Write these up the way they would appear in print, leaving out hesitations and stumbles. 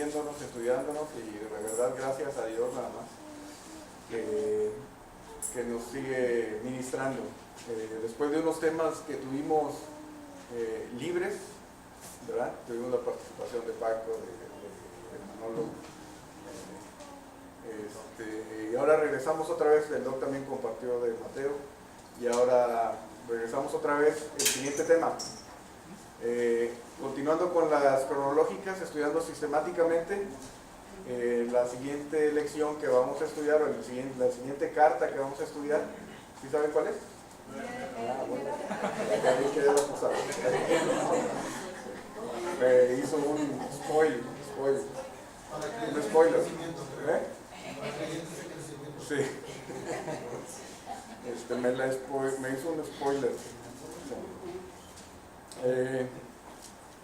viéndonos, estudiándonos, y de verdad gracias a Dios nada más que nos sigue ministrando. Después de unos temas que tuvimos libres, ¿verdad? Tuvimos la participación de Paco, de Manolo, y ahora regresamos otra vez. El Doc también compartió de Mateo, y ahora regresamos otra vez el siguiente tema. Continuando con las cronológicas, estudiando sistemáticamente, la siguiente lección que vamos a estudiar, o la siguiente carta que vamos a estudiar, ¿sí saben cuál es? Bueno, ahí quedó acusado. Me hizo un spoiler. Sí. Me hizo un spoiler.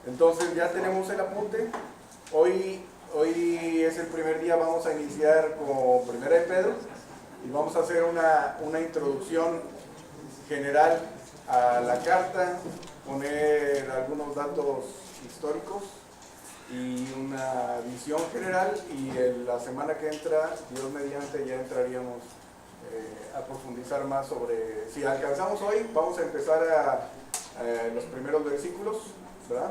Entonces ya tenemos el apunte. Hoy es el primer día, vamos a iniciar con Primera de Pedro y vamos a hacer una introducción general a la carta, poner algunos datos históricos y una visión general, y la semana que entra, Dios mediante, ya entraríamos a profundizar más sobre, si alcanzamos hoy, vamos a empezar a los primeros versículos, ¿verdad?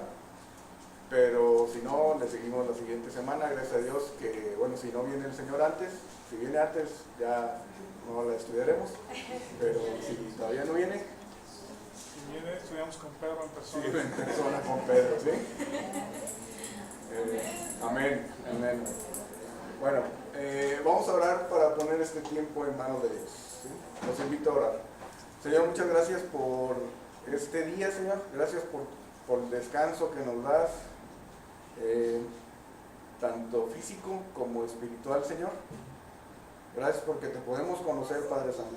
Pero si no, le seguimos la siguiente semana, gracias a Dios, que bueno, si no viene el Señor antes, si viene antes ya no la estudiaremos, pero si todavía no viene, si viene, estudiamos con Pedro en persona. Sí, en persona con Pedro, ¿sí? Amén. Bueno, vamos a orar para poner este tiempo en manos de Dios, ¿sí? Los invito a orar. Señor, muchas gracias por este día, Señor. Gracias por el descanso que nos das, tanto físico como espiritual, Señor. Gracias porque te podemos conocer, Padre Santo.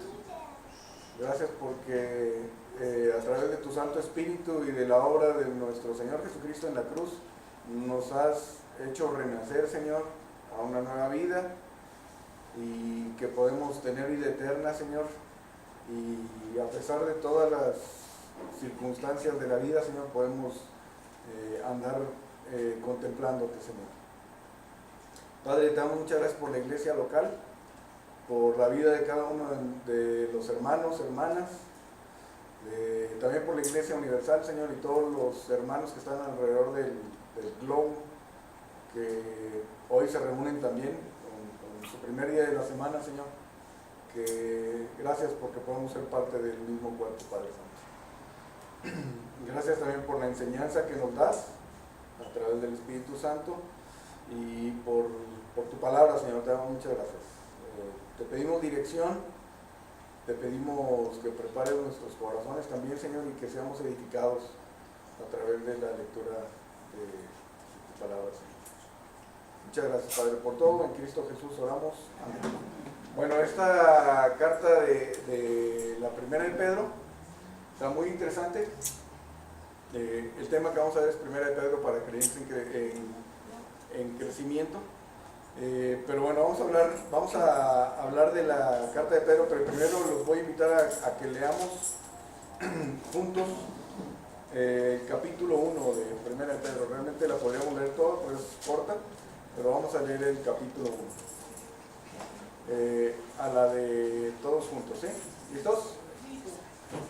Gracias porque a través de tu Santo Espíritu y de la obra de nuestro Señor Jesucristo en la cruz, nos has hecho renacer, Señor, a una nueva vida, y que podemos tener vida eterna, Señor. Y a pesar de todas las circunstancias de la vida, Señor, podemos andar contemplándote, Señor. Padre, te damos muchas gracias por la iglesia local, por la vida de cada uno de los hermanos, hermanas, también por la Iglesia Universal, Señor, y todos los hermanos que están alrededor del globo, que hoy se reúnen también con su primer día de la semana, Señor. Que gracias porque podemos ser parte del mismo cuerpo, Padre Santo. Gracias también por la enseñanza que nos das a través del Espíritu Santo, y por tu palabra, Señor. Te damos muchas gracias. Te pedimos dirección, te pedimos que prepares nuestros corazones también, Señor, y que seamos edificados a través de la lectura de tu palabra, Señor. Muchas gracias, Padre, por todo. En Cristo Jesús oramos. Amén. Bueno, esta carta de la Primera de Pedro está muy interesante. El tema que vamos a ver es Primera de Pedro para creyentes en crecimiento. Pero bueno, vamos a hablar de la carta de Pedro, pero primero los voy a invitar a que leamos juntos el capítulo 1 de Primera de Pedro. Realmente la podríamos leer toda, pues es corta, pero vamos a leer el capítulo 1. A la de todos juntos, ¿sí? ¿Listos?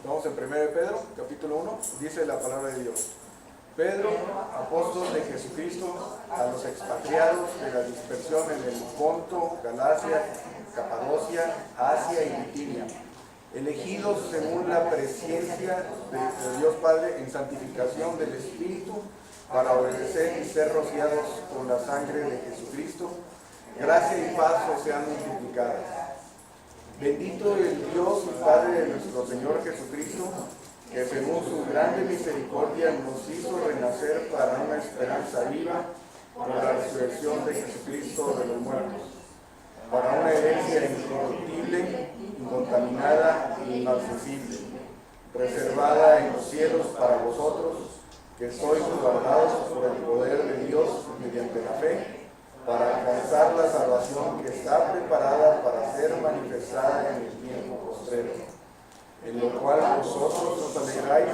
Vamos en Primera de Pedro, capítulo 1, dice la palabra de Dios. Pedro, apóstol de Jesucristo, a los expatriados de la dispersión en el Ponto, Galacia, Capadocia, Asia y Bitinia, elegidos según la presciencia de Dios Padre en santificación del Espíritu, para obedecer y ser rociados con la sangre de Jesucristo, gracia y paz os sean multiplicadas. Bendito el Dios y Padre de nuestro Señor Jesucristo, que según su grande misericordia nos hizo renacer para una esperanza viva por la resurrección de Jesucristo de los muertos, para una herencia incorruptible, incontaminada e inmarcesible, reservada en los cielos para vosotros, que sois guardados por el poder de Dios mediante la fe, para alcanzar la salvación que está preparada para ser manifestada en el tiempo postrero, en lo cual vosotros os alegráis,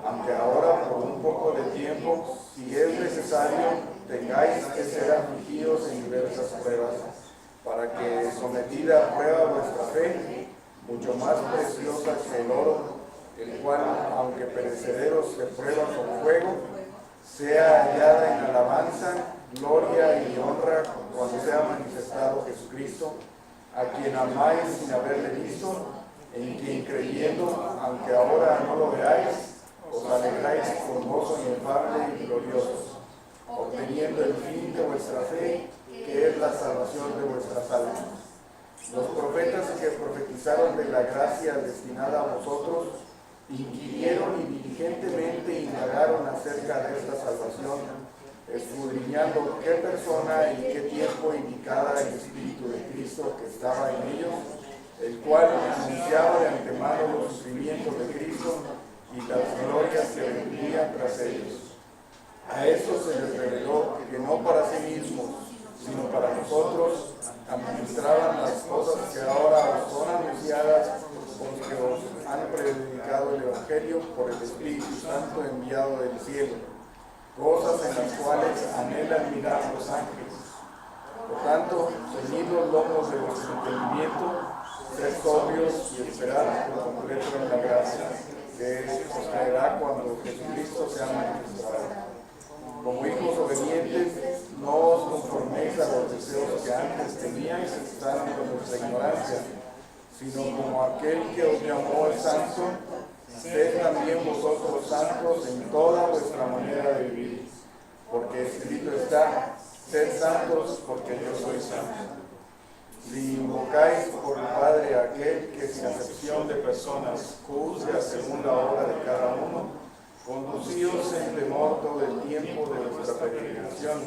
aunque ahora por un poco de tiempo, si es necesario, tengáis que ser afligidos en diversas pruebas, para que, sometida a prueba vuestra fe, mucho más preciosa que el oro, el cual, aunque perecedero, se prueba con fuego, sea hallada en alabanza, gloria y honra cuando sea manifestado Jesucristo, a quien amáis sin haberle visto, en quien creyendo, aunque ahora no lo veáis, os alegráis con gozo inefable y glorioso, obteniendo el fin de vuestra fe, que es la salvación de vuestras almas. Los profetas que profetizaron de la gracia destinada a vosotros, inquirieron y diligentemente indagaron acerca de esta salvación, escudriñando qué persona y qué tiempo indicaba el Espíritu de Cristo que estaba en ellos, el cual anunciaba de antemano los sufrimientos de Cristo y las glorias que vendrían tras ellos. A estos se les reveló que no para sí mismos, sino para nosotros, administraban las cosas que ahora os son anunciadas, porque os han predicado el Evangelio por el Espíritu Santo enviado del cielo, cosas en las cuales anhelan mirar los ángeles. Por tanto, ceñid los lomos de vuestro entendimiento, sed sobrios y esperad por completo en la gracia, que os traerá cuando Jesucristo sea manifestado. Como hijos obedientes, no os conforméis a los deseos que antes teníais estando en vuestra ignorancia, sino como aquel que os llamó el santo, sed también vosotros santos en toda vuestra manera de vivir, porque escrito está, sed santos porque yo soy santo. Si invocáis por el Padre a aquel que sin acepción de personas juzga según la obra de cada uno, conducíos en temor todo el tiempo de vuestra peregrinación,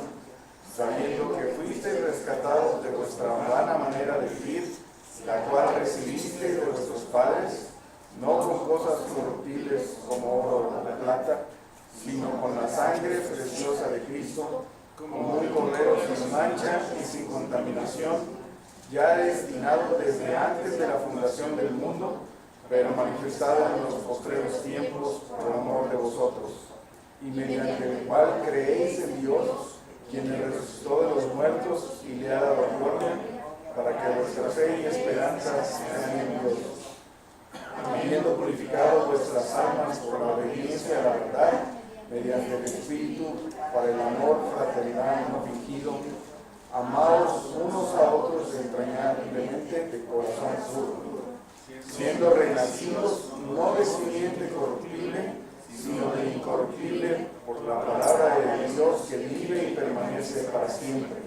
sabiendo que fuisteis rescatados de vuestra vana manera de vivir, la cual recibisteis de vuestros padres, no con cosas corruptibles como oro o plata, sino con la sangre preciosa de Cristo, como un cordero sin mancha y sin contaminación, ya destinado desde antes de la fundación del mundo, pero manifestado en los postreros tiempos por amor de vosotros, y mediante el cual creéis en Dios, quien le resucitó de los muertos y le ha dado gloria, para que vuestra fe y esperanza sean en Dios. Habiendo purificado vuestras almas por la obediencia a la verdad, mediante el Espíritu, para el amor fraternal no fingido, amaos unos a otros entrañablemente de corazón puro, siendo renacidos no de simiente corruptible, sino de incorruptible por la palabra de Dios que vive y permanece para siempre.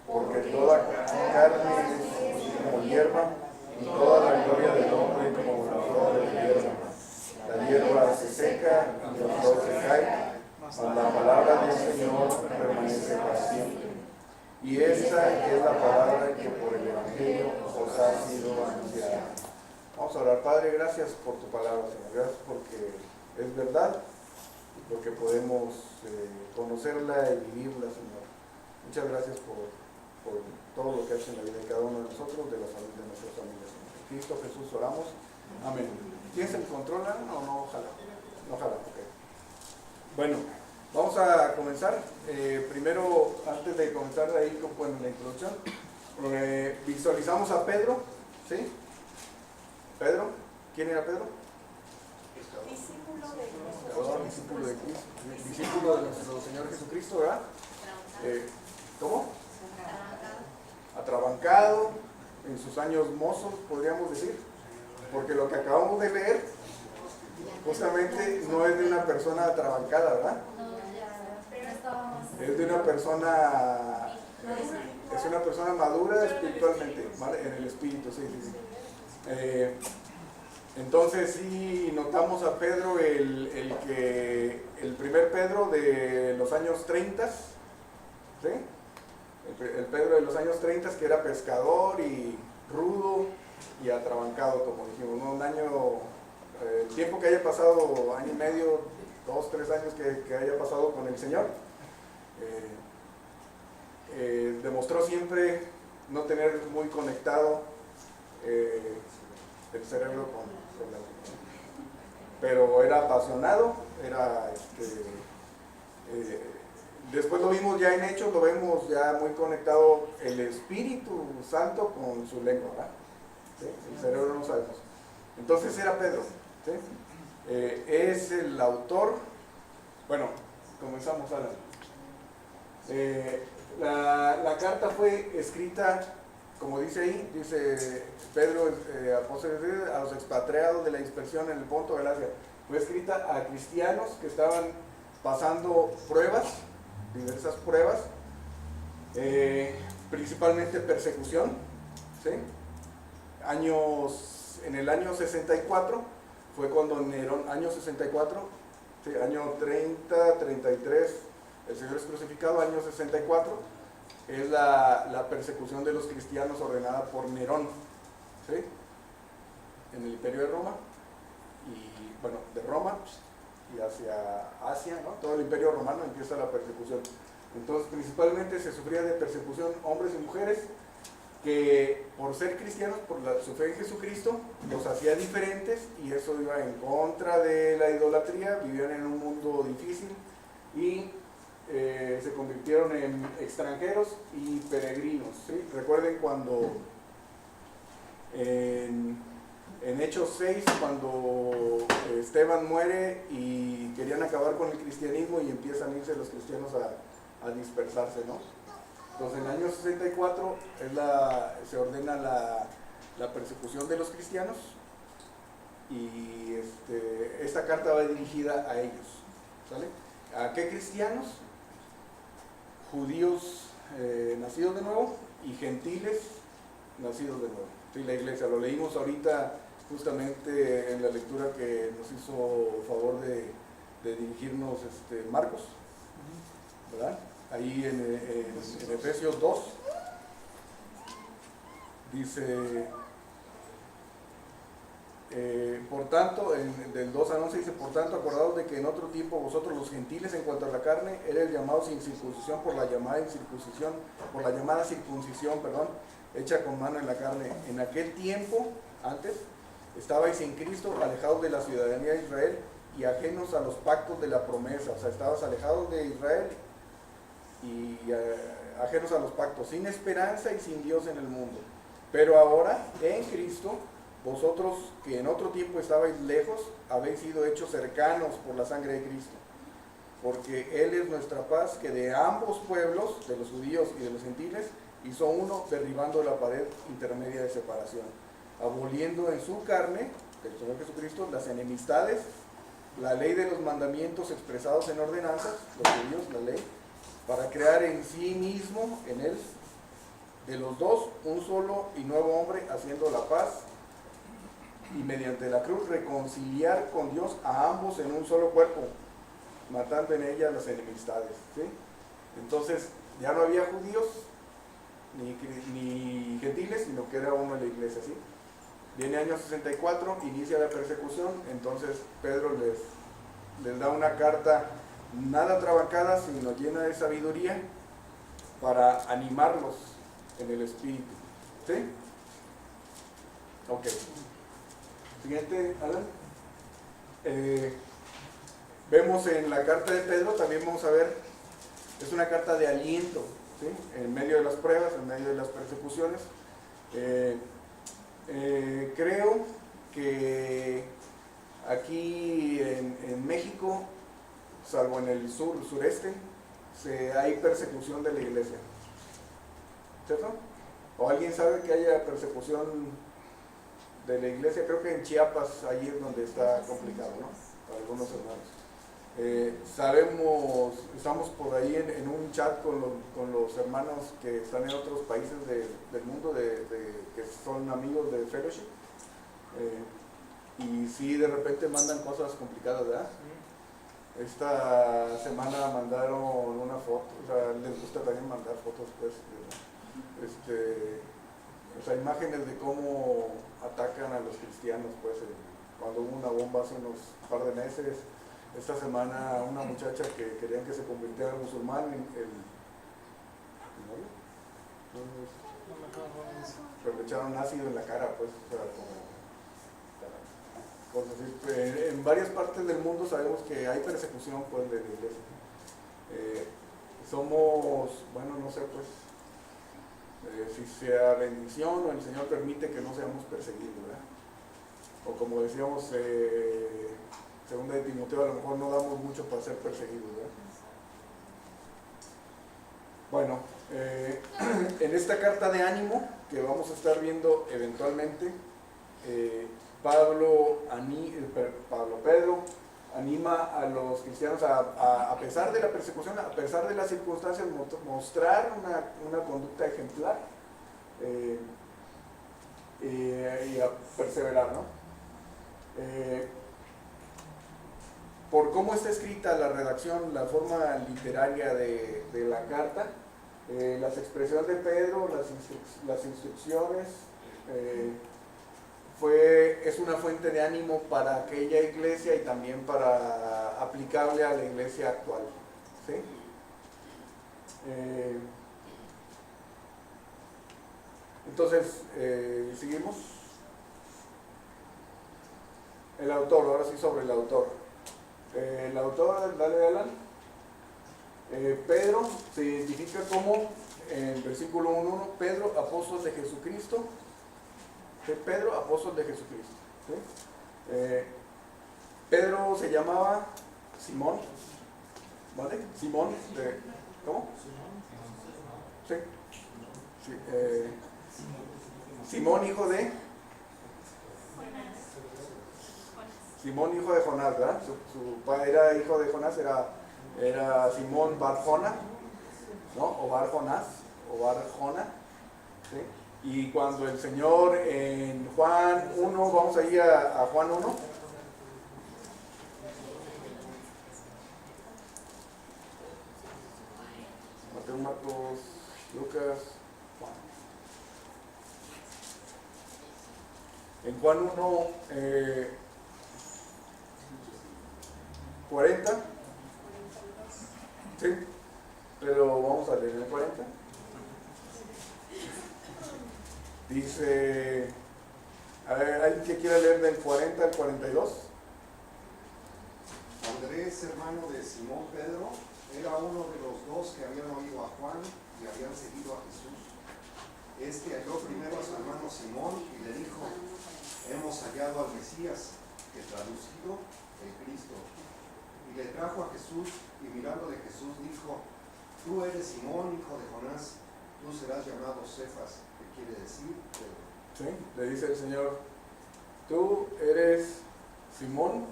Porque toda carne es como hierba, y toda la gloria del hombre como la flor de la hierba. La hierba se seca y la flor se cae, mas la palabra del Señor permanece para siempre. Y esta es la palabra que por el Evangelio os ha sido anunciada. Vamos a orar. Padre, gracias por tu palabra, Señor. Gracias porque es verdad y porque podemos conocerla y vivirla, Señor. Muchas gracias por todo lo que haces en la vida de cada uno de nosotros, de la salud de nuestras familias, Señor. En Cristo Jesús oramos. Amén. ¿Tienes el control, Ana, o no? Ojalá. Ojalá, ok. Bueno, vamos a comenzar. Primero, antes de comenzar ahí con la introducción, visualizamos a Pedro, ¿sí? Pedro, ¿quién era Pedro? Discípulo de Cristo. Discípulo de Cristo, discípulo de nuestro Señor Jesucristo, ¿verdad? ¿Cómo? Atrabancado, en sus años mozos, podríamos decir, porque lo que acabamos de leer justamente no es de una persona atrabancada, ¿verdad? Es de una persona, es una persona madura espiritualmente, ¿vale? En el espíritu, sí. Entonces sí notamos a Pedro, el primer Pedro de los años 30, ¿sí? El Pedro de los años 30, que era pescador y rudo y atrabancado, como dijimos, ¿no? Un año, el tiempo que haya pasado, año y medio, 2, 3 años que haya pasado con el Señor, demostró siempre no tener muy conectado el cerebro con la vida. Pero era apasionado, después lo vimos ya en Hechos, lo vemos ya muy conectado el Espíritu Santo con su lengua, ¿verdad? ¿Sí? El cerebro no sabemos. Entonces era Pedro, ¿sí? Es el autor. Bueno, comenzamos, Alan. La carta fue escrita, como dice ahí, dice Pedro, apóstol, a los expatriados de la dispersión en el Ponto de Galacia. Fue escrita a cristianos que estaban pasando pruebas, diversas pruebas, principalmente persecución, ¿sí? En el año 64 fue cuando Nerón, año 64, ¿sí? Año 30, 33, el Señor es crucificado, año 64, es la persecución de los cristianos ordenada por Nerón, ¿sí? En el Imperio de Roma, y bueno, de Roma y hacia Asia, ¿no? Todo el Imperio Romano empieza la persecución. Entonces, principalmente se sufría de persecución hombres y mujeres que por ser cristianos, por su fe en Jesucristo, los hacía diferentes y eso iba en contra de la idolatría, vivían en un mundo difícil y se convirtieron en extranjeros y peregrinos, ¿sí? Recuerden cuando en Hechos 6, cuando Esteban muere y querían acabar con el cristianismo y empiezan a irse los cristianos a dispersarse, ¿no? Entonces en el año 64 se ordena la persecución de los cristianos y esta carta va dirigida a ellos, ¿sale? ¿A qué cristianos? Judíos nacidos de nuevo y gentiles nacidos de nuevo. Sí, la iglesia, lo leímos ahorita justamente en la lectura que nos hizo favor de dirigirnos Marcos, ¿verdad? Ahí en Efesios 2 dice, por tanto, del 2 al 11 dice, por tanto, acordaos de que en otro tiempo vosotros los gentiles en cuanto a la carne, eres llamados sin circuncisión por la llamada circuncisión, hecha con mano en la carne. En aquel tiempo, antes, estabais sin Cristo, alejados de la ciudadanía de Israel y ajenos a los pactos de la promesa. O sea, estabas alejados de Israel y ajenos a los pactos, sin esperanza y sin Dios en el mundo. Pero ahora, en Cristo, vosotros que en otro tiempo estabais lejos, habéis sido hechos cercanos por la sangre de Cristo. Porque Él es nuestra paz, que de ambos pueblos, de los judíos y de los gentiles, hizo uno, derribando la pared intermedia de separación, aboliendo en su carne, del Señor Jesucristo, las enemistades, la ley de los mandamientos expresados en ordenanzas, los judíos, la ley, para crear en sí mismo, en Él, de los dos, un solo y nuevo hombre, haciendo la paz, y mediante la cruz reconciliar con Dios a ambos en un solo cuerpo, matando en ella las enemistades, ¿sí? Entonces, ya no había judíos ni gentiles, sino que era uno en la iglesia, ¿sí? Viene año 64, inicia la persecución, entonces Pedro les da una carta nada trabancada, sino llena de sabiduría para animarlos en el espíritu, ¿sí? Ok. Siguiente, Alan. Vemos en la carta de Pedro, también vamos a ver, es una carta de aliento, ¿sí? En medio de las pruebas, en medio de las persecuciones. Creo que aquí en México, salvo en el sureste, hay persecución de la iglesia, ¿cierto? ¿O alguien sabe que haya persecución de la iglesia? Creo que en Chiapas, ahí es donde está complicado, ¿no? Para algunos hermanos. Sabemos, estamos por ahí en un chat con los hermanos que están en otros países del mundo, que son amigos de Fellowship, y sí, de repente mandan cosas complicadas, ¿verdad? Esta semana mandaron una foto, o sea, les gusta también mandar fotos, pues, o sea, imágenes de cómo atacan a los cristianos, pues, cuando hubo una bomba hace unos par de meses. Esta semana una muchacha que querían que se convirtiera en musulmán, pero le echaron ácido en la cara, pues, o sea, cosas así. En varias partes del mundo sabemos que hay persecución, pues, de la iglesia. somos, bueno, no sé, pues, si sea bendición o el Señor permite que no seamos perseguidos, ¿verdad? O como decíamos, segunda de Timoteo, a lo mejor no damos mucho para ser perseguidos, ¿verdad? Bueno, en esta carta de ánimo que vamos a estar viendo eventualmente, Pedro anima a los cristianos a pesar de la persecución, a pesar de las circunstancias, mostrar una conducta ejemplar y a perseverar, ¿no? Por cómo está escrita la redacción, la forma literaria de la carta, las expresiones de Pedro, las instrucciones, es una fuente de ánimo para aquella iglesia y también para aplicable a la iglesia actual, ¿sí? Entonces, seguimos. El autor, ahora sí sobre el autor. El autor, dale Alan. Pedro se identifica como, en el versículo 1:1, Pedro, apóstol de Jesucristo. Pedro, apóstol de Jesucristo. ¿Sí? Pedro se llamaba Simón, ¿vale? Simón, ¿cómo? Sí. Sí, Simón, hijo de Simón, hijo de Jonás, ¿verdad? Su padre era hijo de Jonás, era Simón Bar-Jona, ¿no? O Bar-Jonás, o Bar-Jona, ¿sí? Y cuando el Señor en Juan 1, vamos a ir a Juan 1. Mateo, Marcos, Lucas, Juan. En Juan 1, 40. Sí, pero vamos a leer el 40. Dice, a ver, ¿alguien que quiera leer del 40 al 42? Andrés, hermano de Simón Pedro, era uno de los dos que habían oído a Juan y habían seguido a Jesús. Este halló primero a su hermano Simón y le dijo: hemos hallado al Mesías, que traducido, el Cristo. Y le trajo a Jesús, y mirándole Jesús dijo: tú eres Simón, hijo de Jonás, tú serás llamado Cefas, que quiere decir Pedro. Sí, le dice el Señor: tú eres Simón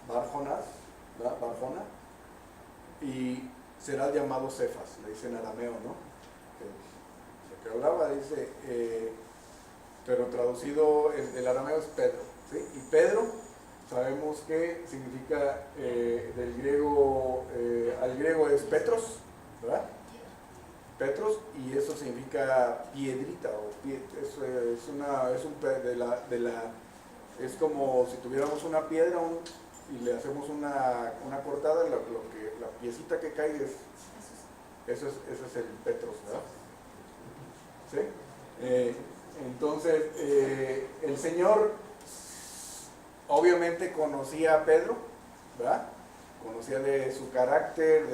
Bar-Jonás, Bar-Jona, y serás llamado Cefas, le dice en arameo, ¿no? Que hablaba, dice, pero traducido el arameo es Pedro, ¿sí? Y Pedro sabemos que significa del griego, al griego es Petros, ¿verdad? Petros, y eso significa piedrita, es como si tuviéramos una piedra y le hacemos una cortada, la piecita que cae ese es el Petros, ¿verdad? ¿Sí? Entonces, el Señor obviamente conocía a Pedro, ¿verdad? Conocía de su carácter,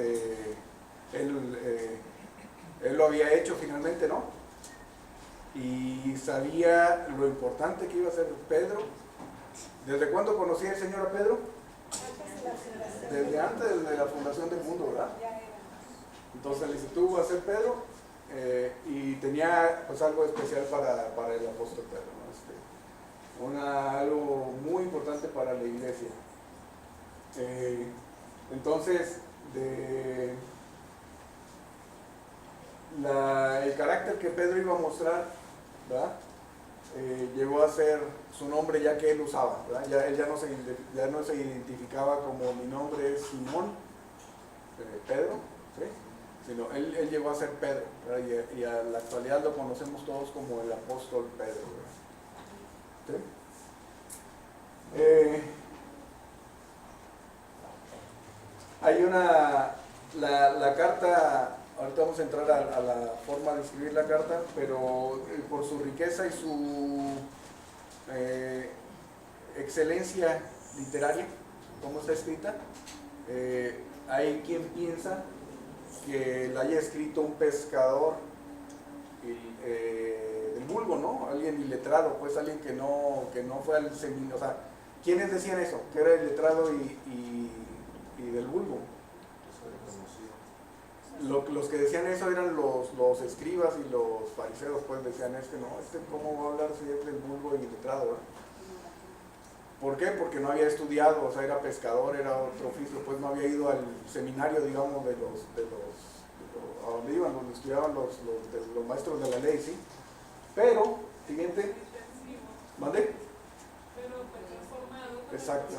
él lo había hecho finalmente, ¿no? Y sabía lo importante que iba a ser Pedro. ¿Desde cuándo conocía el Señor a Pedro? Desde antes de la fundación del mundo, ¿verdad? Entonces le dice: tú vas a ser Pedro, y tenía pues algo especial para el apóstol Pedro, ¿no? Algo muy importante para la iglesia. Entonces, el carácter que Pedro iba a mostrar, ¿verdad? Llegó a ser su nombre ya que él usaba, ¿verdad? Él ya no se identificaba como mi nombre es Simón, Pedro, ¿sí? Sino él llegó a ser Pedro, ¿verdad? Y a la actualidad lo conocemos todos como el apóstol Pedro, ¿verdad? ¿Sí? Hay la carta. Ahorita vamos a entrar a la forma de escribir la carta, pero por su riqueza y su excelencia literaria, como está escrita, hay quien piensa que la haya escrito un pescador del vulgo, ¿no? Alguien iletrado, pues alguien que no fue al seminario. O sea, ¿quiénes decían eso? Que era iletrado y del vulgo. Los que decían eso eran los escribas y los fariseos, pues decían, ¿cómo va a hablar si es del vulgo y iletrado? ¿Eh? ¿Por qué? Porque no había estudiado, o sea, era pescador, era otro oficio, pues no había ido al seminario, digamos, a donde iban, donde estudiaban los maestros de la ley, ¿sí? Pero, siguiente, ¿mande? Pero transformado. Exacto,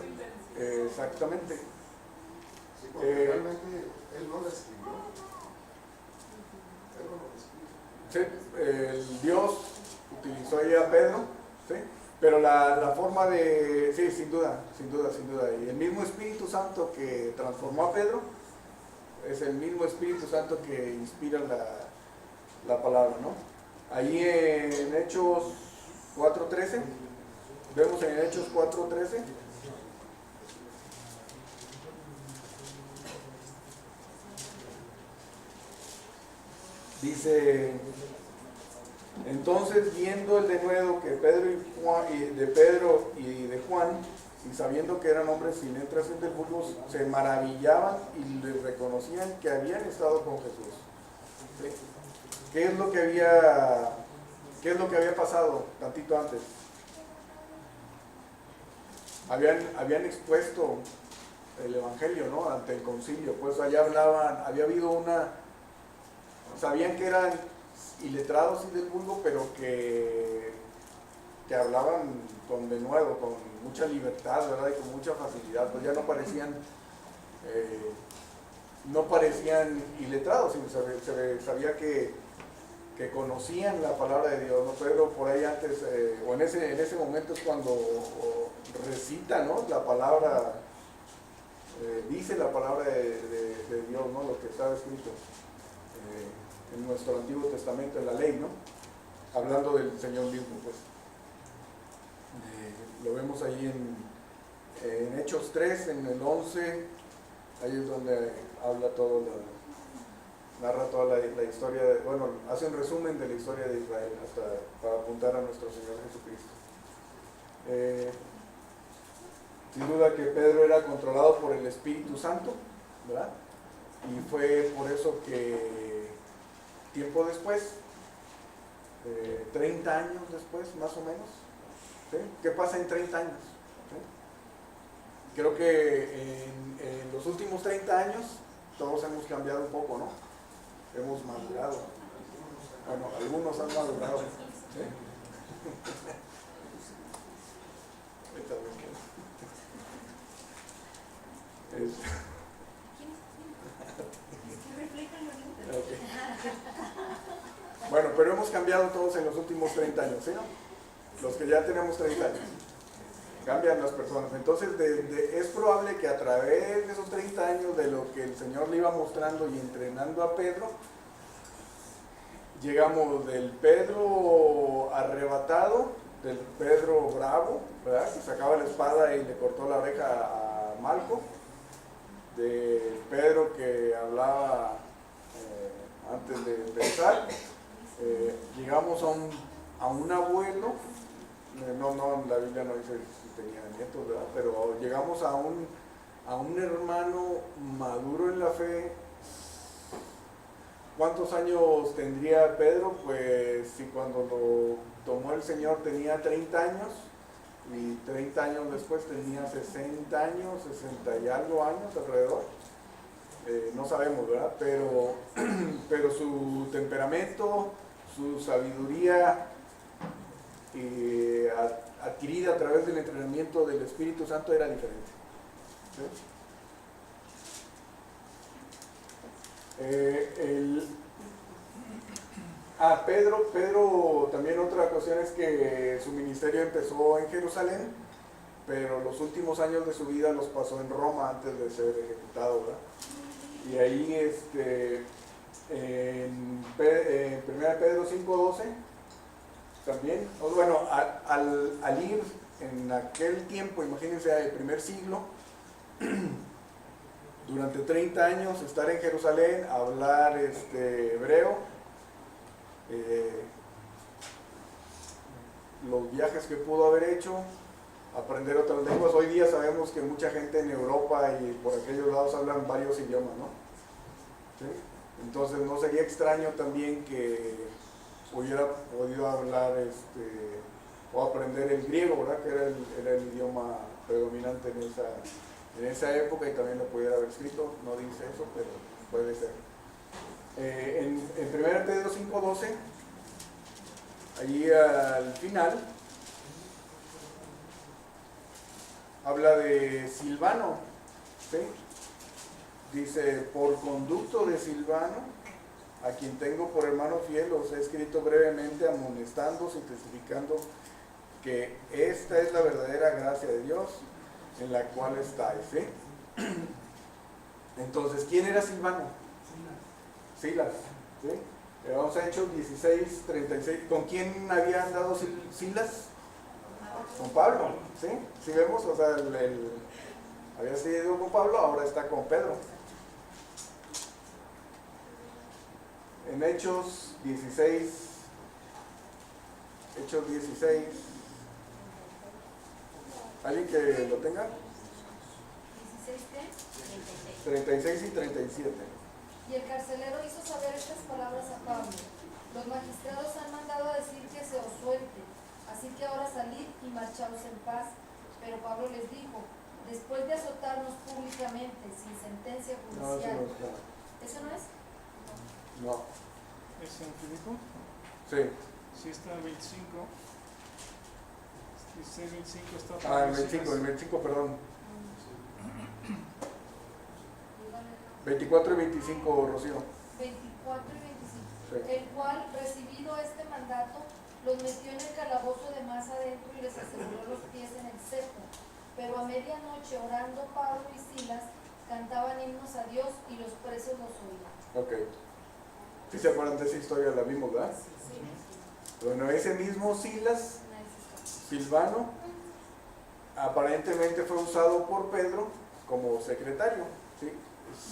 exactamente. Sí, porque realmente él no la escribió. Él no lo escribió. Sí, el Dios utilizó ahí a Pedro, ¿sí? Pero la forma de, sí, sin duda, y el mismo Espíritu Santo que transformó a Pedro, es el mismo Espíritu Santo que inspira la palabra, ¿no? Ahí en Hechos 4:13, vemos en Hechos 4:13, dice: entonces, viendo el denuedo que Pedro y de Juan, y sabiendo que eran hombres sin letra del vulgo, se maravillaban y les reconocían que habían estado con Jesús. ¿Sí? ¿Qué es lo que había pasado tantito antes? Habían expuesto el evangelio, ¿no? Ante el concilio, pues allá hablaban, había habido sabían que eran iletrados y del vulgo, pero que hablaban con denuedo, con mucha libertad, ¿verdad? Y con mucha facilidad, pues ya no parecían iletrados, sino se sabía que conocían la palabra de Dios, ¿no? Pedro por ahí antes, o en ese momento es cuando recita, ¿no? La palabra, dice la palabra de Dios, ¿no? Lo que estaba escrito en nuestro Antiguo Testamento, en la ley, ¿no? Hablando del Señor mismo, pues. Lo vemos ahí en Hechos 3, en el 11, ahí es donde habla narra toda la historia, hace un resumen de la historia de Israel, hasta para apuntar a nuestro Señor Jesucristo. Sin duda que Pedro era controlado por el Espíritu Santo, ¿verdad? Y fue por eso que tiempo después, 30 años después, más o menos, ¿sí? ¿Qué pasa en 30 años? ¿Sí? Creo que en los últimos 30 años todos hemos cambiado un poco, ¿no? Hemos madurado. Bueno, algunos han madurado. ¿Sí? Okay. Bueno, pero hemos cambiado todos en los últimos 30 años, ¿sí? ¿No? Los que ya tenemos 30 años. Cambian las personas. Entonces, es probable que a través de esos 30 años, de lo que el Señor le iba mostrando y entrenando a Pedro, llegamos del Pedro arrebatado, del Pedro bravo, ¿verdad? Que sacaba la espada y le cortó la oreja a Malco, de Pedro que hablaba antes de empezar, llegamos a un abuelo, no, la Biblia no dice si tenía nietos, ¿verdad? Pero llegamos a un hermano maduro en la fe. ¿Cuántos años tendría Pedro? Pues si cuando lo tomó el Señor tenía 30 años, y 30 años después tenía 60 años, 60 y algo años alrededor. No sabemos, ¿verdad? Pero su temperamento, su sabiduría adquirida a través del entrenamiento del Espíritu Santo era diferente. ¿Sí? Pedro también otra cuestión es que su ministerio empezó en Jerusalén, pero los últimos años de su vida los pasó en Roma antes de ser ejecutado, ¿verdad? Y ahí en 1 Pedro 5:12 también, bueno, al ir en aquel tiempo, imagínense, el primer siglo, durante 30 años estar en Jerusalén, hablar hebreo, los viajes que pudo haber hecho, aprender otras lenguas. Hoy día sabemos que mucha gente en Europa y por aquellos lados hablan varios idiomas, ¿no? ¿Sí? Entonces no sería extraño también que hubiera podido hablar o aprender el griego, ¿verdad? Que era el idioma predominante en esa época, y también lo pudiera haber escrito. No dice eso, pero puede ser. En 1 Pedro 5:12, allí al final, habla de Silvano, ¿sí? Dice: por conducto de Silvano, a quien tengo por hermano fiel, os he escrito brevemente, amonestándoos y testificando que esta es la verdadera gracia de Dios en la cual estáis, ¿sí? Entonces, ¿quién era Silvano? Silas, ¿sí? Vamos a Hechos 16:36. ¿Con quién había andado Silas? Con Pablo, ¿sí? ¿Sí vemos? O sea, había sido con Pablo, ahora está con Pedro. En Hechos 16, ¿alguien que lo tenga? 36 y 37. Y el carcelero hizo saber estas palabras a Pablo: los magistrados han mandado a decir que se os suelte, así que ahora salid y marchaos en paz. Pero Pablo les dijo: después de azotarnos públicamente, sin sentencia No, eso judicial. no está. ¿Eso no es? No. ¿Es en Filipo? Sí. Sí, está en 25. 16, 25 está. Ah, el 25, perdón. 24 y 25, Rocío. 24 y 25. Sí. El cual, recibido este mandato, los metió en el calabozo de más adentro y les aseguró los pies en el cepo. Pero a medianoche, orando, Pablo y Silas cantaban himnos a Dios y los presos los oían. Ok. ¿Sí se acuerdan de esa historia? La vimos, ¿verdad? Sí. Bueno, ese mismo Silas, Silvano, aparentemente fue usado por Pedro como secretario, ¿sí?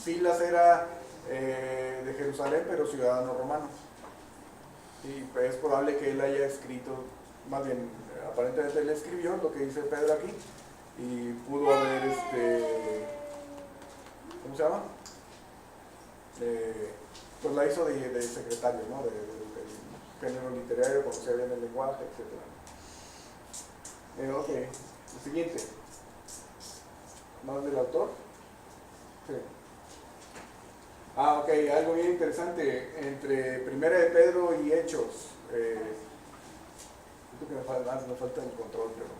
Silas era de Jerusalén, pero ciudadano romano. Y pues es probable que él haya escrito, más bien, aparentemente él escribió lo que dice Pedro aquí, y pudo haber, ¿cómo se llama? Pues la hizo de secretario, ¿no? Del género literario, conocía bien el lenguaje, etc. Ok, el siguiente. ¿Más del autor? Sí. Ah, ok, algo bien interesante entre Primera de Pedro y Hechos. Siento que me falta el control, pero...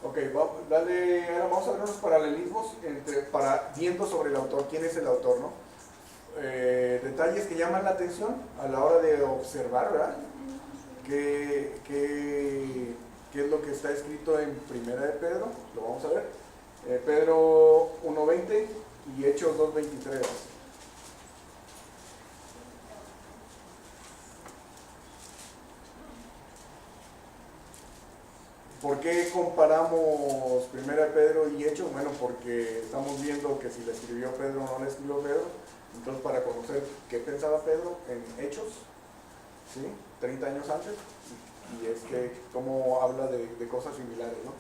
Ok, ahora vamos a ver unos paralelismos viendo sobre el autor, quién es el autor, ¿no? Detalles que llaman la atención a la hora de observar, ¿verdad? ¿Qué es lo que está escrito en Primera de Pedro? Lo vamos a ver. Pedro 1:20 y Hechos 2:23. ¿Por qué comparamos Primera de Pedro y Hechos? Bueno, porque estamos viendo que si la escribió Pedro o no la escribió Pedro. Entonces, para conocer qué pensaba Pedro en Hechos, ¿sí? 30 años antes, y es que cómo habla de cosas similares, ¿no?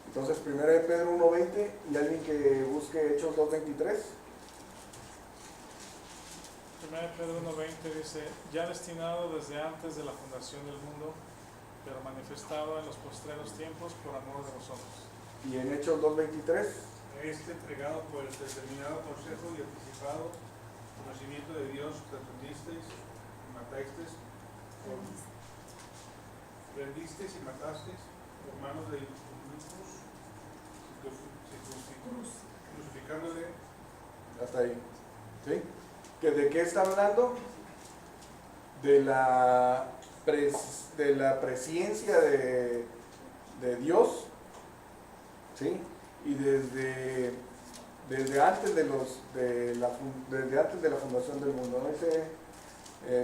Entonces, Primera de Pedro 1:20 y alguien que busque Hechos 2:23. Primera de Pedro 1:20 dice: ya destinado desde antes de la fundación del mundo, pero manifestado en los postreros tiempos por amor de vosotros. Y en Hechos 2:23. Entregado por el determinado consejo y anticipado conocimiento de Dios, reprendiste y matasteis por manos de injustos, crucificándole. Hasta ahí. ¿Sí? ¿De qué está hablando? De la presencia de Dios, ¿sí? Y desde antes desde antes de la fundación del mundo, ¿no? Dice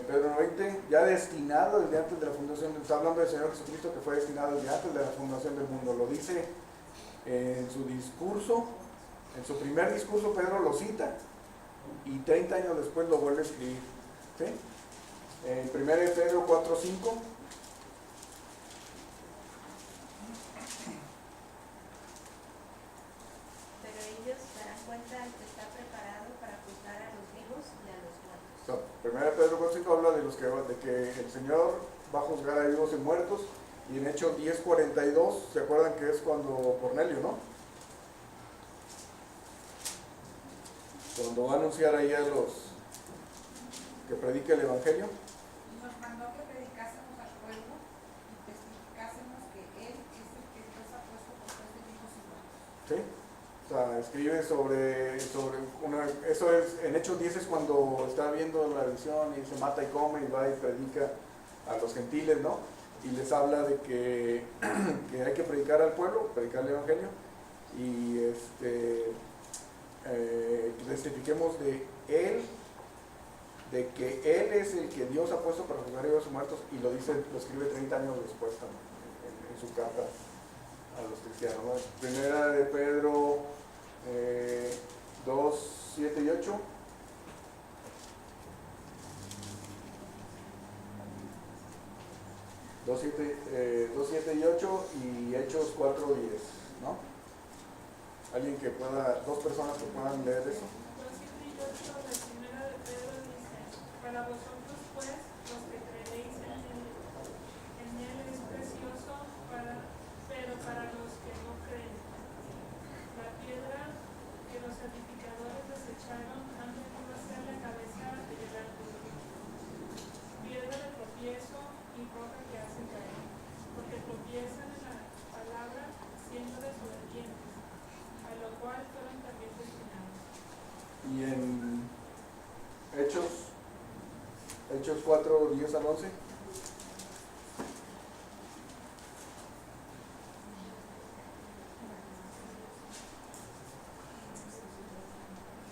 Pedro 20, ya destinado desde antes de la fundación, está hablando del Señor Jesucristo, que fue destinado desde antes de la fundación del mundo. Lo dice en su discurso En su primer discurso Pedro lo cita y 30 años después lo vuelve a escribir. ¿Sí? En 1 Pedro 4:5. Pero ellos darán cuenta al que está preparado para juzgar a los vivos y a los muertos. 1 Pedro 4:5 habla de que el Señor va a juzgar a vivos y muertos. Y en Hechos 10:42, ¿se acuerdan que es cuando Cornelio, no? Cuando va a anunciar ahí a los que predique el Evangelio. Y nos mandó que predicásemos al pueblo y testificásemos que Él es el que Dios ha puesto por juez de vivos y muertos. ¿Sí? O sea, escribe sobre eso es, en Hechos 10 es cuando está viendo la visión y se mata y come y va y predica a los gentiles, ¿no? Y les habla de que hay que predicar al pueblo, predicar el Evangelio y testifiquemos de Él, de que Él es el que Dios ha puesto para juzgar a los muertos, y lo escribe 30 años después también en su carta a los cristianos, ¿no? Primera de Pedro 2, 7 y 8. Dos, 7 y 8 y Hechos 4, 10, ¿no? Alguien que pueda, dos personas que puedan leer eso. 2:7 y 8 de Primera de Pedro dice: para vosotros pues, los que creéis en él es precioso, pero para los que no creen, la piedra que los edificadores desecharon han venido a ser la cabeza del ángulo, piedra de tropiezo y roca que hace caer, porque tropiezan en la palabra siendo desobedientes, a lo cual fueron también destinados. Y en Hechos 4, 10 al 11.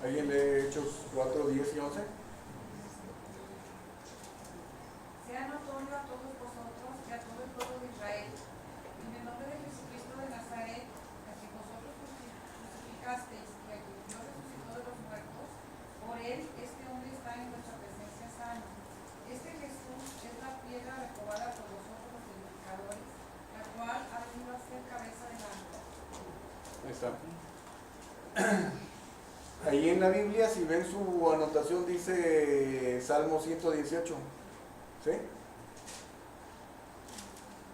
¿Alguien lee Hechos 4, 10 y 11? Sea notorio a todos vosotros y a todo el pueblo de Israel, en el nombre de Jesucristo de Nazaret, a quien vosotros crucificasteis y a quien Dios resucitó de los muertos, por él este hombre está en vuestra presencia sano. Este Jesús es la piedra reprobada por vosotros los edificadores, la cual ha venido a ser cabeza del ángulo. Ahí está. Ahí en la Biblia, si ven su anotación, dice Salmo 118. ¿Sí?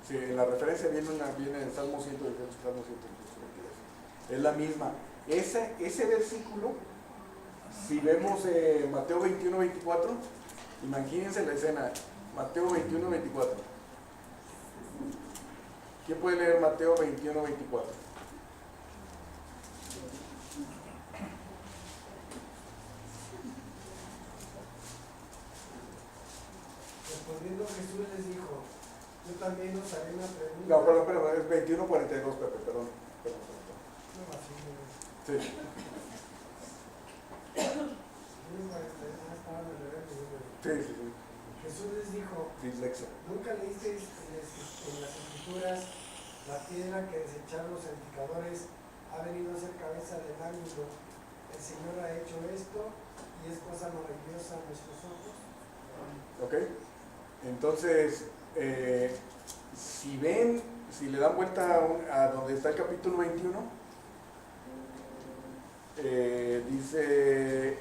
Sí, en la referencia viene el Salmo 118, Salmo 118. Es la misma. Ese versículo, si vemos Mateo 21, 24, imagínense la escena. Mateo 21, 24. ¿Quién puede leer Mateo 21, 24? Respondiendo Jesús les dijo: yo también os haré una pregunta. No, perdón, es 21, 42, Pepe, perdón. No, así no es. Sí. 21, 42, estaba en el verbo. Sí. Jesús les dijo: Dislexia. ¿nunca leísteis en las escrituras la piedra que desecharon los edificadores ha venido a ser cabeza del ángulo? El Señor ha hecho esto y es cosa maravillosa a nuestros ojos. ¿Ok? Entonces, si le dan vuelta a donde está el capítulo 21, dice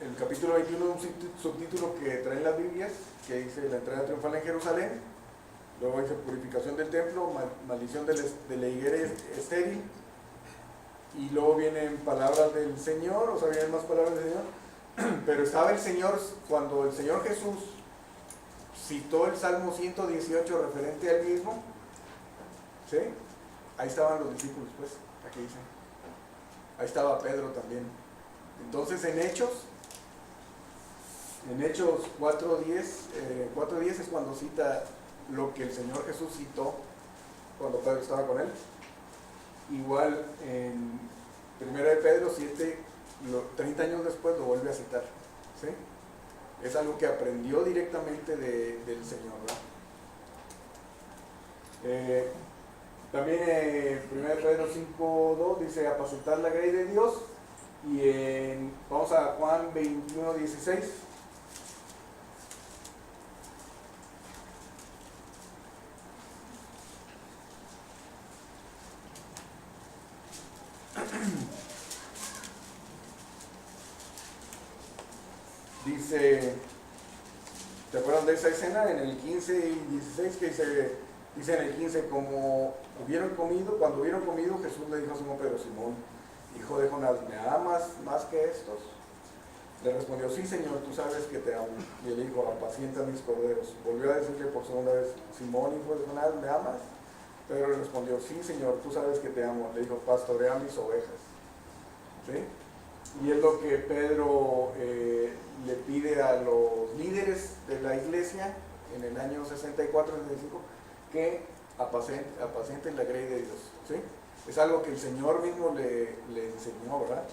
el capítulo 21 un subtítulo que traen las Biblias, que dice la entrada triunfal en Jerusalén, luego dice purificación del templo, maldición de la higuera estéril, y luego vienen palabras del Señor, o sea, vienen más palabras del Señor. Pero estaba el Señor, cuando el Señor Jesús citó el Salmo 118 referente a él mismo, ¿sí? Ahí estaban los discípulos, pues, aquí dicen. Ahí estaba Pedro también. Entonces en Hechos 4:10 es cuando cita lo que el Señor Jesús citó cuando Pedro estaba con él. Igual en 1 de Pedro 7, 30 años después lo vuelve a citar, ¿sí? Es algo que aprendió directamente del Señor, ¿verdad? También 1 Pedro 5:2 dice apacentar la grey de Dios. Y vamos a Juan 21:16. Dice, ¿te acuerdas de esa escena en el 15 y 16 que dice en el 15, cuando hubieron comido, Jesús le dijo a Simón Pedro, Simón, hijo de Jonás, ¿me amas más que estos? Le respondió, sí, Señor, tú sabes que te amo. Y él dijo, apacienta mis corderos. Volvió a decirle por segunda vez, Simón, hijo de Jonás, ¿me amas? Pedro le respondió, sí, Señor, tú sabes que te amo. Le dijo, pastorea mis ovejas. ¿Sí? Y es lo que Pedro le pide a los líderes de la iglesia en el año 64-65, que apacenten la grey de Dios. ¿Sí? Es algo que el Señor mismo le enseñó, ¿verdad?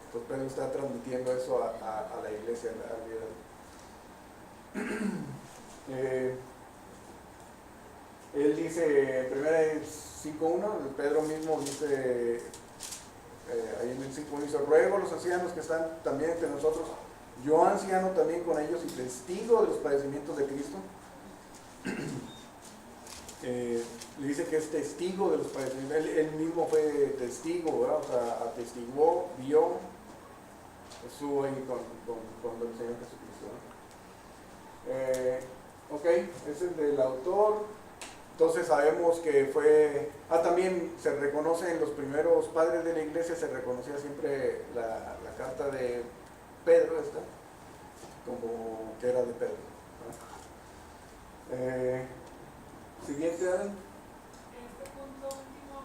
Entonces Pedro está transmitiendo eso a la iglesia, al líder. Él dice, en 1 5:1, Pedro mismo dice, ahí en el 5 dice, ruego a los ancianos que están también entre nosotros, yo anciano también con ellos y testigo de los padecimientos de Cristo. Le dice que es testigo de los padecimientos, él mismo fue testigo, ¿verdad? O sea, atestiguó, vio, estuvo ahí con el Señor Jesucristo, ¿no? Ok, ese es el del autor. Entonces sabemos que fue, también se reconoce en los primeros padres de la iglesia, se reconocía siempre la carta de Pedro, esta, como que era de Pedro, ¿no? Siguiente, Adam. Este punto último.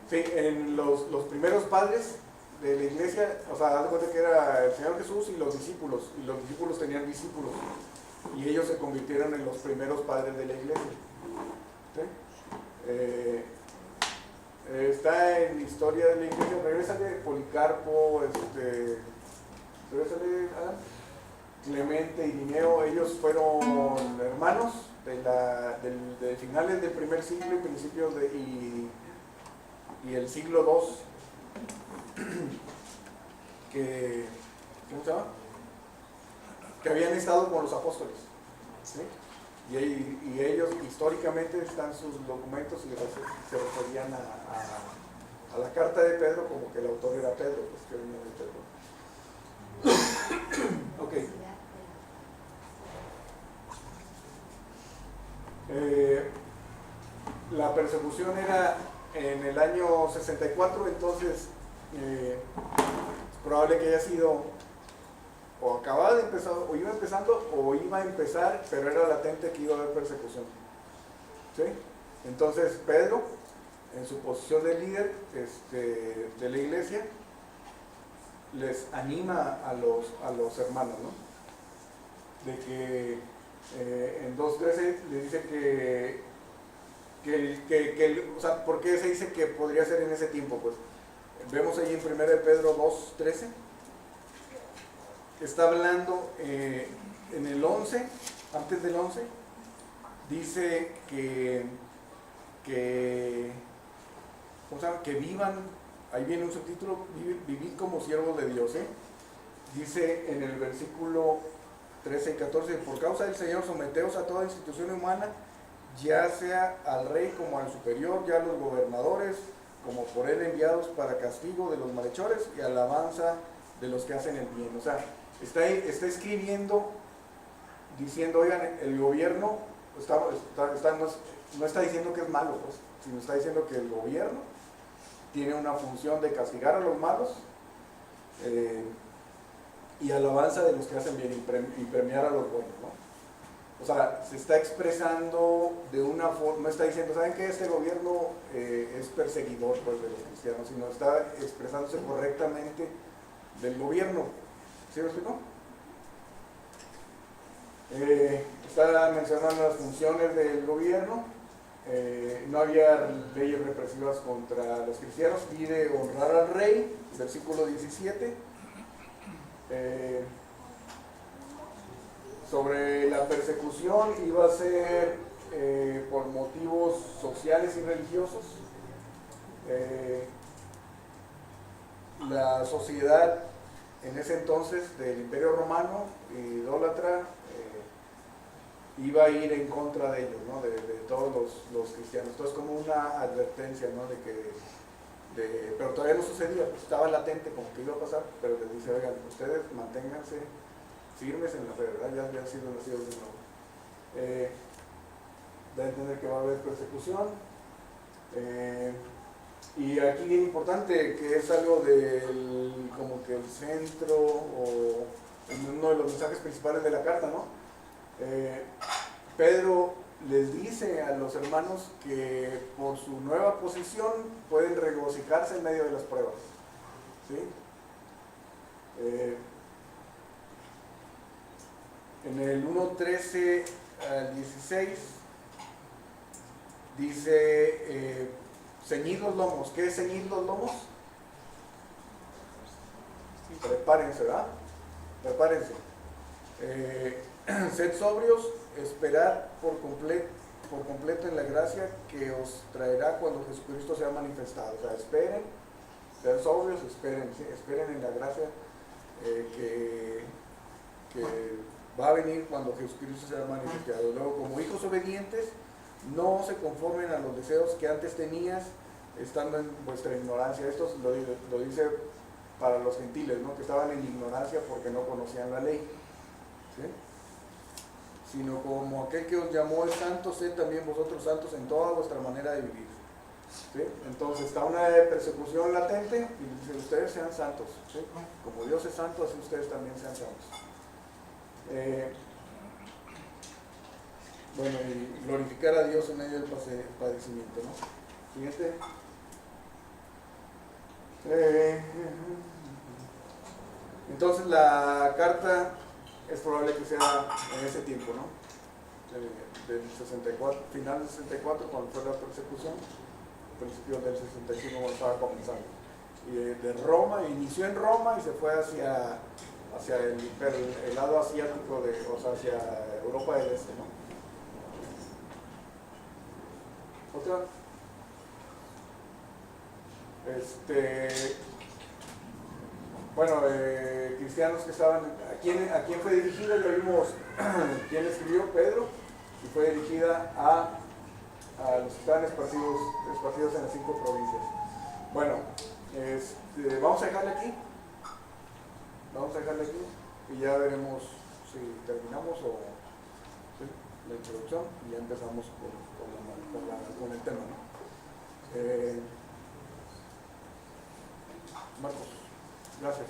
Sí, en los primeros padres de la iglesia, o sea, haz de cuenta que era el Señor Jesús y los discípulos tenían discípulos, y ellos se convirtieron en los primeros padres de la iglesia. ¿Sí? Está en Historia de la Iglesia, regrésale, Policarpo, regrésale, Clemente y Irineo, ellos fueron hermanos de finales del primer siglo y principios y el siglo II, ¿cómo se llama? Que habían estado con los apóstoles. ¿Sí? Y ellos históricamente están sus documentos y se referían a la carta de Pedro como que el autor era Pedro, pues que venía de Pedro. Ok. La persecución era en el año 64, entonces es probable que haya sido o acababa de empezar, o iba empezando, o iba a empezar, pero era latente que iba a haber persecución. ¿Sí? Entonces Pedro, en su posición de líder de la iglesia, les anima a los hermanos, ¿no? De que en 2:13 le dice o sea, ¿por qué se dice que podría ser en ese tiempo? Pues vemos ahí en 1 Pedro 2:13. Está hablando en el 11, antes del 11, dice que vivan, ahí viene un subtítulo, vivir como siervos de Dios, ¿eh? Dice en el versículo 13 y 14, por causa del Señor someteos a toda institución humana, ya sea al rey como al superior, ya a los gobernadores, como por él enviados para castigo de los malhechores y alabanza de los que hacen el bien. O sea, está escribiendo, diciendo, oigan, el gobierno no está diciendo que es malo, pues, sino está diciendo que el gobierno tiene una función de castigar a los malos y alabanza de los que hacen bien y premiar a los buenos, ¿no? O sea, se está expresando de una forma, no está diciendo, ¿saben qué? Este gobierno es perseguidor, pues, de los cristianos, sino está expresándose correctamente del gobierno. ¿Sí me explico? Está mencionando las funciones del gobierno. No había leyes represivas contra los cristianos. Pide honrar al rey, versículo 17. Sobre la persecución iba a ser por motivos sociales y religiosos. La sociedad en ese entonces del Imperio Romano, idólatra, iba a ir en contra de ellos, ¿no? de todos los cristianos. Entonces, como una advertencia, ¿no? Pero todavía no sucedía, pues estaba latente como que iba a pasar, pero les dice, oigan, ustedes manténganse firmes en la fe, ¿verdad? Ya habían sido nacidos de nuevo. Da a entender que va a haber persecución. Y aquí bien importante, que es algo del, como que el centro o uno de los mensajes principales de la carta, ¿no? Pedro les dice a los hermanos que por su nueva posición pueden regocijarse en medio de las pruebas, ¿sí? En el 1:13 al 16 dice, ceñid los lomos. ¿Qué es ceñid los lomos? Prepárense, ¿verdad? Prepárense. Sed sobrios, esperad por completo en la gracia que os traerá cuando Jesucristo sea manifestado. O sea, esperen, sean sobrios, esperen, ¿sí? Esperen en la gracia que va a venir cuando Jesucristo sea manifestado. Luego, como hijos obedientes, no se conformen a los deseos que antes tenías estando en vuestra ignorancia. Esto lo dice para los gentiles, ¿no? Que estaban en ignorancia porque no conocían la ley, ¿sí? Sino como aquel que os llamó es santo, sed también vosotros santos en toda vuestra manera de vivir, ¿sí? Entonces está una persecución latente y dice, ustedes sean santos, ¿sí? Como Dios es santo, así ustedes también sean santos. Bueno, y glorificar a Dios en medio del padecimiento, ¿no? Siguiente. Entonces la carta es probable que sea en ese tiempo, ¿no? Del 64, final del 64, cuando fue la persecución, principio del 65, cuando estaba comenzando. Y de Roma, inició en Roma y se fue hacia el lado asiático, o sea, hacia Europa del Este, ¿no? Otra. Bueno, cristianos que estaban, ¿a quién fue dirigida? Ya vimos quién escribió, Pedro, y fue dirigida a los que estaban esparcidos en las 5 provincias. Bueno, vamos a dejarle aquí. Vamos a dejarle aquí y ya veremos si terminamos o ¿sí? La introducción y ya empezamos con el tema, ¿no? Marcos, gracias.